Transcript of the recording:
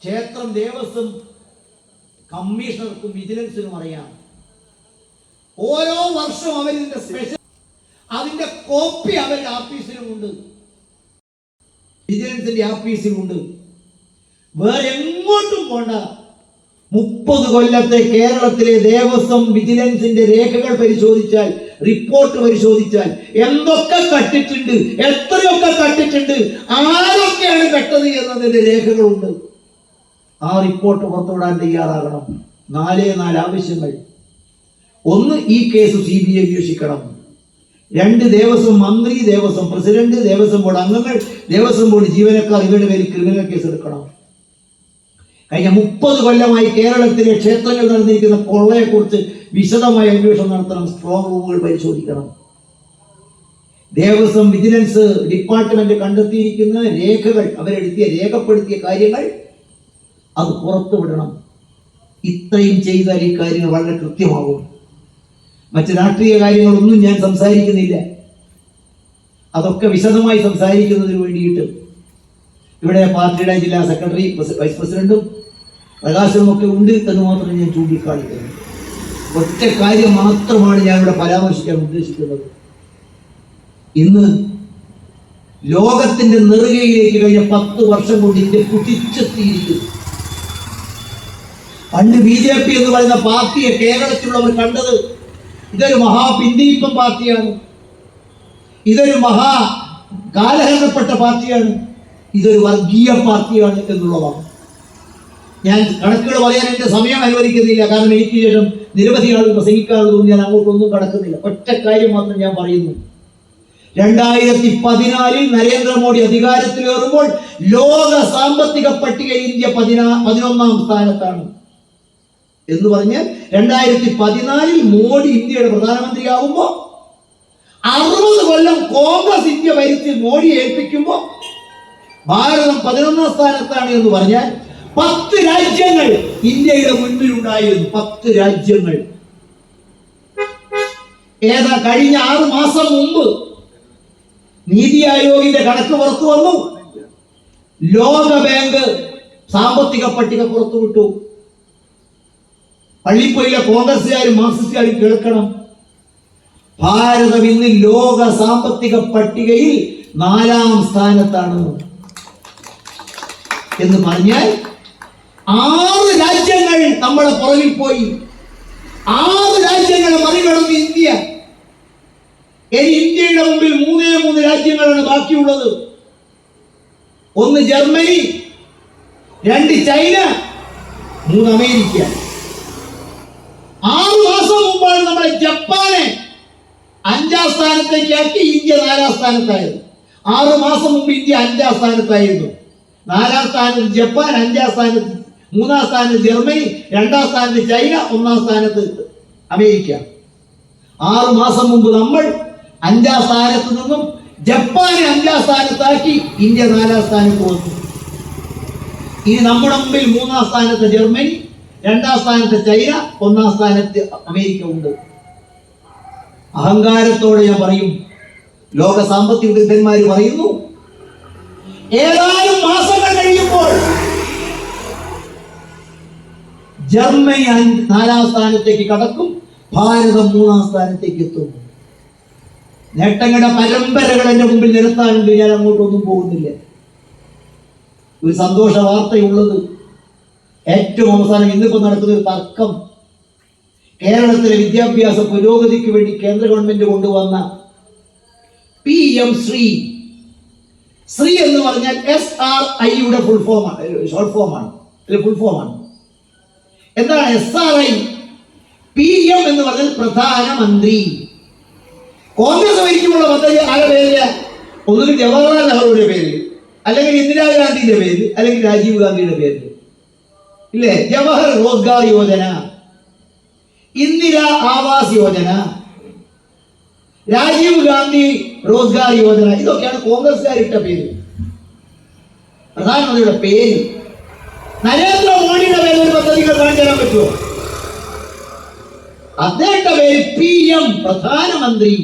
ക്ഷേത്രം ദേവസ്വം കമ്മീഷണർക്കും വിജിലൻസിനും അറിയാം. ഓരോ വർഷവും അവരിന്റെ സ്പെഷ്യൽ അതിന്റെ കോപ്പി അവരുടെ ആഫീസിലുമുണ്ട്, വിജിലൻസിന്റെ ആഫീസിലുണ്ട്. വേറെ എങ്ങോട്ടും പോണ്ട. 30 കൊല്ലത്തെ കേരളത്തിലെ ദേവസ്വം വിജിലൻസിന്റെ രേഖകൾ പരിശോധിച്ചാൽ, റിപ്പോർട്ട് പരിശോധിച്ചാൽ എന്തൊക്കെ കട്ടിട്ടുണ്ട്, എത്രയൊക്കെ കട്ടിട്ടുണ്ട്, ആരൊക്കെയാണ് കട്ടത് എന്നതിന്റെ രേഖകളുണ്ട്. ആ റിപ്പോർട്ട് പുറത്തുവിടാൻ തയ്യാറാകണം. 4 ആവശ്യങ്ങൾ. 1, ഈ കേസ് CBI അന്വേഷിക്കണം. 2, ദേവസ്വം മന്ത്രി, ദേവസ്വം പ്രസിഡന്റ്, ദേവസ്വം ബോർഡ് അംഗങ്ങൾ, ദേവസ്വം ബോർഡ് ജീവനക്കാർ ഇവരുടെ പേരിൽ ക്രിമിനൽ കേസ് എടുക്കണം. കഴിഞ്ഞ 30 കൊല്ലമായി കേരളത്തിലെ ക്ഷേത്രങ്ങൾ നടന്നിരിക്കുന്ന കൊള്ളയെക്കുറിച്ച് വിശദമായ അന്വേഷണം നടത്തണം. സ്ട്രോങ് റൂമുകൾ പരിശോധിക്കണം. ദേവസ്വം വിജിലൻസ് ഡിപ്പാർട്ട്മെന്റ് കണ്ടെത്തിയിരിക്കുന്ന രേഖകൾ, രേഖപ്പെടുത്തിയ കാര്യങ്ങൾ അത് പുറത്തുവിടണം. ഇത്രയും ചെയ്താൽ ഈ കാര്യങ്ങൾ വളരെ കൃത്യമാകും. മറ്റ് രാഷ്ട്രീയ കാര്യങ്ങളൊന്നും ഞാൻ സംസാരിക്കുന്നില്ല. അതൊക്കെ വിശദമായി സംസാരിക്കുന്നതിന് വേണ്ടിയിട്ട് ഇവിടെ പാർട്ടിയുടെ ജില്ലാ സെക്രട്ടറി, വൈസ് പ്രസിഡന്റും പ്രകാശനും ഒക്കെ ഉണ്ട് എന്ന് മാത്രം ഞാൻ ചൂണ്ടിക്കാണിക്കുന്നു. ഒറ്റ കാര്യം മാത്രമാണ് ഞാൻ ഇവിടെ പരാമർശിക്കാൻ ഉദ്ദേശിക്കുന്നത്. ഇന്ന് ലോകത്തിന്റെ നെറുകയിലേക്ക് കഴിഞ്ഞ 10 വർഷം കൊണ്ട് ഇന്ത്യ കുതിച്ചെത്തിയിരിക്കുന്നു. പണ്ട് BJP എന്ന് പറയുന്ന പാർട്ടിയെ കേരളത്തിലുള്ളവർ കണ്ടത് ഇതൊരു മഹാപിന്തിരിപ്പൻ പാർട്ടിയാണ്, ഇതൊരു മഹാ കാലഹരണപ്പെട്ട പാർട്ടിയാണ്, ഇതൊരു വർഗീയ പാർട്ടിയാണ് എന്നുള്ളതാണ്. ഞാൻ കണക്കുകൾ പറയാൻ എൻ്റെ സമയം അനുവദിക്കുന്നില്ല. കാരണം എനിക്ക് ശേഷം നിരവധി ആളുകൾ പ്രസംഗിക്കാറുള്ളതുകൊണ്ട് ഞാൻ അങ്ങോട്ടൊന്നും കടക്കുന്നില്ല. ഒറ്റ കാര്യം മാത്രം ഞാൻ പറയുന്നു. 2014 നരേന്ദ്രമോദി അധികാരത്തിലേറുമ്പോൾ ലോക സാമ്പത്തിക പട്ടികയിൽ ഇന്ത്യ 11ാം സ്ഥാനത്താണ്. എന്ന് പറഞ്ഞാൽ 2014 മോഡി ഇന്ത്യയുടെ പ്രധാനമന്ത്രിയാവുമ്പോൾ 60 കൊല്ലം കോൺഗ്രസ് ഇന്ത്യ ഭരിച്ച് മോഡിയെ ഏൽപ്പിക്കുമ്പോൾ ഭാരതം 11ാം സ്ഥാനത്താണ് എന്ന് പറഞ്ഞാൽ 10 രാജ്യങ്ങൾ ഇന്ത്യയുടെ മുൻപിലുണ്ടായിരുന്നു. 10 രാജ്യങ്ങൾ. കഴിഞ്ഞ 6 മാസം മുമ്പ് നീതി ആയോഗിന്റെ കണക്ക് പുറത്തു വന്നു. ലോക ബാങ്ക് സാമ്പത്തിക പട്ടിക പുറത്തുവിട്ടു. പള്ളിപ്പൊയിലെ കോൺഗ്രസുകാരും മാർക്സിസ്റ്റുകാരും കേൾക്കണം. ഭാരതം ഇന്ന് ലോക സാമ്പത്തിക പട്ടികയിൽ 4ാം സ്ഥാനത്താണ് എന്ന് പറഞ്ഞാൽ 6 രാജ്യങ്ങൾ നമ്മളെ പുറകിൽ പോയി. 6 രാജ്യങ്ങളെ മറികടന്ന് ഇന്ത്യ. ഇനി ഇന്ത്യയുടെ മുമ്പിൽ 3 രാജ്യങ്ങളാണ് ബാക്കിയുള്ളത്. 1 ജർമ്മനി, 2 ചൈന, 3 അമേരിക്ക. 6 മാസം മുമ്പാണ് നമ്മളെ ജപ്പാനെ 5ാം സ്ഥാനത്തേക്കാക്കി ഇന്ത്യ 4ാം സ്ഥാനത്തായത്. 6 മാസം മുമ്പ് ഇന്ത്യ 5ാം സ്ഥാനത്തായിരുന്നു. 4ാം സ്ഥാനത്ത് ജപ്പാൻ, 5ാം സ്ഥാനത്ത്, 3ാം സ്ഥാനത്ത് ജർമ്മനി, 2ാം സ്ഥാനത്ത് ചൈന, 1ാം സ്ഥാനത്ത് അമേരിക്ക. 6 മാസം മുമ്പ് നമ്മൾ 5ാം സ്ഥാനത്ത് നിന്നും ജപ്പാനെ 5ാം സ്ഥാനത്താക്കി ഇന്ത്യ 4ാം സ്ഥാനത്ത് വന്നു. ഇനി നമ്മുടെ മുമ്പിൽ 3ാം സ്ഥാനത്ത് ജർമ്മനി, 2ാം സ്ഥാനത്ത് ചൈന, 1ാം സ്ഥാനത്ത് അമേരിക്ക ഉണ്ട്. അഹങ്കാരത്തോടെ ഞാൻ പറയും, ലോക സാമ്പത്തിക വിദഗ്ധന്മാർ പറയുന്നു, ഏതാനും മാസങ്ങൾ കഴിയുമ്പോൾ ജർമ്മനി 4ാം സ്ഥാനത്തേക്ക് കടക്കും, ഭാരതം 3ാം സ്ഥാനത്തേക്ക് എത്തും. നേട്ടങ്ങളുടെ പരമ്പരകൾ എന്റെ മുമ്പിൽ നിരത്താനുണ്ട്. ഞാൻ അങ്ങോട്ടൊന്നും പോകുന്നില്ല. ഒരു സന്തോഷ വാർത്തയുള്ളത്, ഏറ്റവും അവസാനം ഇന്നിപ്പോ നടക്കുന്ന ഒരു തർക്കം, കേരളത്തിലെ വിദ്യാഭ്യാസ പുരോഗതിക്ക് വേണ്ടി കേന്ദ്ര ഗവൺമെന്റ് കൊണ്ടുവന്ന PM ശ്രീ. ശ്രീ എന്ന് പറഞ്ഞാൽ SRIയുടെ ഫുൾ ഫോമാണ്, ഷോർട്ട് ഫോമാണ്, ഫുൾ ഫോമാണ്. എന്താണ് SRI? PM എന്ന് പറഞ്ഞാൽ പ്രധാനമന്ത്രി. കോൺഗ്രസ് ഭരിക്കുമ്പോൾ പദ്ധതി ആരുടെ പേരില്ല? ഒന്നുകിൽ ജവഹർലാൽ നെഹ്റുവിന്റെ പേരിൽ, അല്ലെങ്കിൽ ഇന്ദിരാഗാന്ധിയുടെ പേരിൽ, അല്ലെങ്കിൽ രാജീവ് ഗാന്ധിയുടെ പേരിൽ. ഇല്ലേ? ജവഹർ റോസ്ഗാർ യോജന, ഇന്ദിര ആവാസ് യോജന, രാജീവ് ഗാന്ധി റോസ്ഗാർ യോജന, ഇതൊക്കെയാണ് കോൺഗ്രസ്സുകാരിട്ട പേര്. പ്രധാനമന്ത്രിയുടെ പേര്. നരേന്ദ്രമോദിയുടെ പേരിൽ ഒരു പദ്ധതികൾ കാണിച്ചു തരാൻ പറ്റുമോ? അദ്ദേഹത്തെ പേര് PM, പ്രധാനമന്ത്രി.